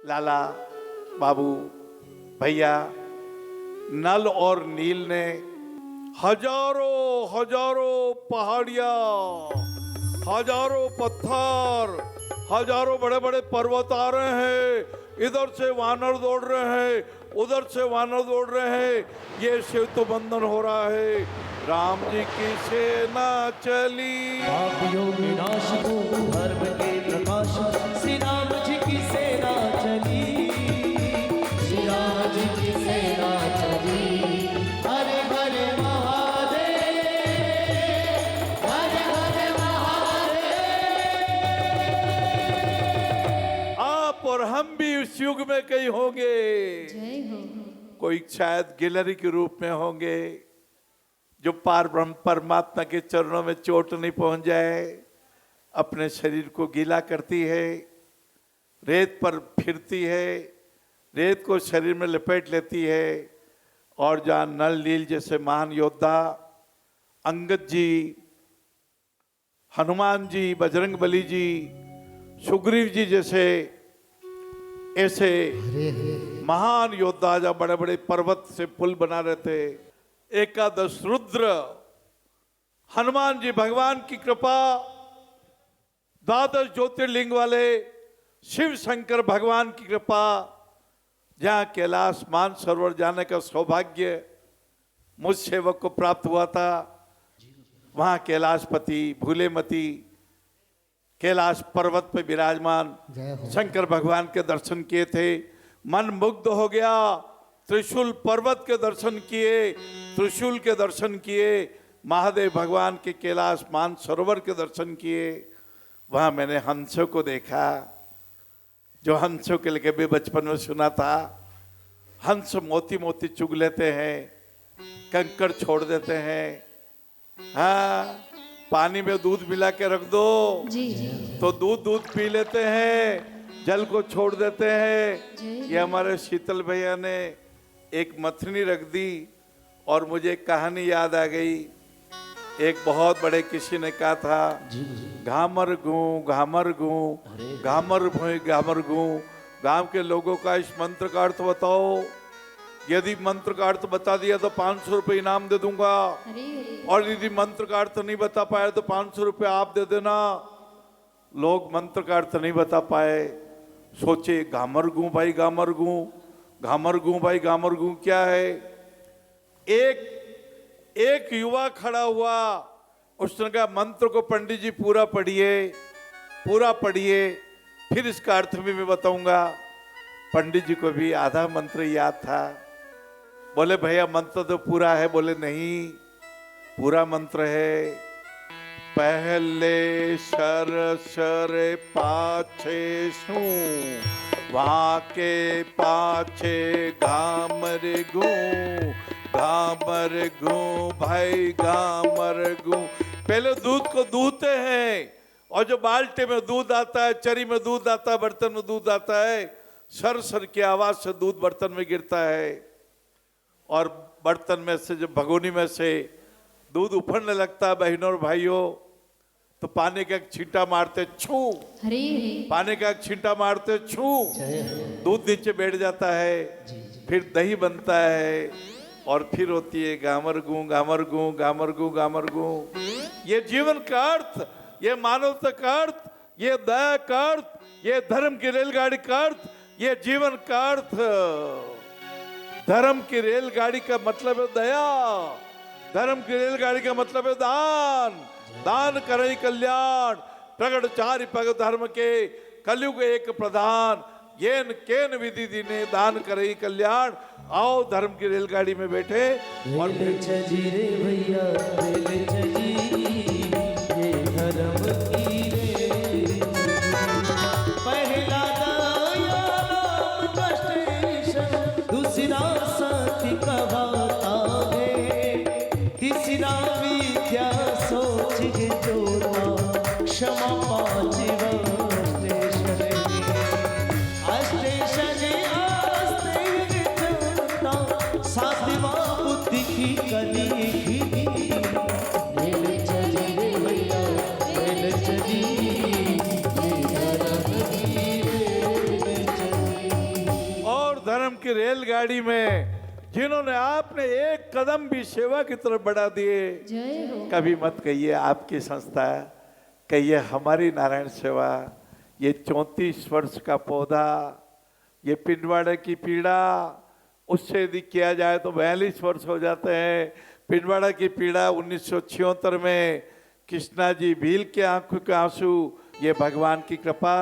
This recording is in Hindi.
लाला, बाबू, भैया, नल और नील ने हजारों हजारों पहाड़ियां, हजारों पत्थर, हजारों बड़े बड़े पर्वत आ रहे हैं। इधर से वानर दौड़ रहे हैं, उधर से वानर दौड़ रहे हैं। ये सेतु बंधन हो रहा है। राम जी की सेना चली, पापियों के नाश को धर्म के प्रकाश, श्री राम जी की सेना चली, श्री राम जी की सेना चली। हरे हरे महादेव, हरे हरे महादेव। आप और हम भी इस युग में कहीं होंगे। जय हो। कोई शायद गिलहरी के रूप में होंगे, जो पार ब्रह्म परमात्मा के चरणों में चोट नहीं पहुंच जाए, अपने शरीर को गीला करती है, रेत पर फिरती है, रेत को शरीर में लपेट लेती है। और जहाँ नल नील जैसे महान योद्धा, अंगद जी, हनुमान जी, बजरंग बली जी, सुग्रीव जी जैसे ऐसे महान योद्धा जहाँ बड़े बड़े पर्वत से पुल बना रहे थे, एकादश रुद्र, हनुमान जी भगवान की कृपा, द्वादश ज्योतिर्लिंग वाले शिव शंकर भगवान की कृपा, जहाँ कैलाश मानसरोवर जाने का सौभाग्य मुझ सेवक को प्राप्त हुआ था, वहाँ कैलाशपति भूलेमती कैलाश पर्वत पे विराजमान शंकर भगवान के दर्शन किए थे। मन मुग्ध हो गया। त्रिशूल पर्वत के दर्शन किए, त्रिशूल के दर्शन किए, महादेव भगवान के कैलाश मानसरोवर के दर्शन किए। वहाँ मैंने हंसों को देखा, जो हंसों के लिए भी बचपन में सुना था। हंस मोती मोती चुग लेते हैं, कंकड़ छोड़ देते हैं। हाँ, पानी में दूध मिला के रख दो जी जी। तो दूध पी लेते हैं, जल को छोड़ देते हैं। ये हमारे शीतल भैया ने एक मथनी रख दी और मुझे एक कहानी याद आ गई। एक बहुत बड़े किसी ने कहा था, घामर गूं घामर गूं, घामर भूं घामर गूं। गांव के लोगों का इस मंत्र का अर्थ बताओ। यदि मंत्र का अर्थ बता दिया तो 500 रुपये इनाम दे दूंगा, और यदि मंत्र का अर्थ नहीं बता पाए तो 500 रुपये आप दे देना। लोग मंत्र का अर्थ नहीं बता पाए, सोचे घामर गूं भाई घामर गूं, घामर गूं भाई घामर गूं क्या है। एक युवा खड़ा हुआ, उसने कहा मंत्र को पंडित जी पूरा पढ़िए, फिर इसका अर्थ भी मैं बताऊंगा। पंडित जी को भी आधा मंत्र याद था। बोले भैया मंत्र तो पूरा है। बोले नहीं, पूरा मंत्र है। पहले शर शर पाछे सू, वहाँ के पाछे घामर गूं, घामर गूं भाई घामर गूं। पहले दूध को दूहते हैं, और जो बाल्टी में दूध आता है, चरी में दूध आता है, बर्तन में दूध आता है, सर सर की आवाज से दूध बर्तन में गिरता है, और बर्तन में से, जब भगोनी में से दूध उफड़ने लगता है बहनों और भाइयों, तो पानी का एक छींटा मारते छू, पानी का एक छींटा मारते छू, दूध नीचे बैठ जाता है। फिर दही बनता है, और फिर होती है घामर गूं घामर गूं घामर गूं घामर गूं। ये जीवन का अर्थ, ये मानवता का अर्थ, ये दया का अर्थ, ये धर्म की रेलगाड़ी का अर्थ, ये जीवन का अर्थ। धर्म की रेलगाड़ी का मतलब है दया, धर्म की रेलगाड़ी का मतलब है दान। दान करई कल्याण, प्रगट चारि पग धर्म के, कलयुग एक प्रधान। येन केन विधि दीने, दान करई कल्याण। आओ धर्म की रेलगाड़ी में बैठे और रेल चली रे भैया रेल चली, ये धर्म की रेल चली। पहला दया नाम का स्टेशन, दूसरा साथी का वाता है, तीसरा विद्या सोच के जोड़ना, क्षमा पांचवा स्टेशन सातवा बुद्धि की कली खिली। रेल चली रे भैया रेल चली, ये धर्म की रेल चली। वृंदावन की रेलगाड़ी में जिन्होंने आपने एक कदम भी सेवा की तरफ बढ़ा दिए, जय हो। कभी मत कहिए आपकी संस्था, कहिए हमारी नारायण सेवा। ये 34 वर्ष का पौधा, ये पिंडवाड़ा की पीड़ा, उससे यदि किया जाए तो 42 वर्ष हो जाते हैं। पिंडवाड़ा की पीड़ा 1976 में, कृष्णा जी भील के आंखों के आंसू, ये भगवान की कृपा।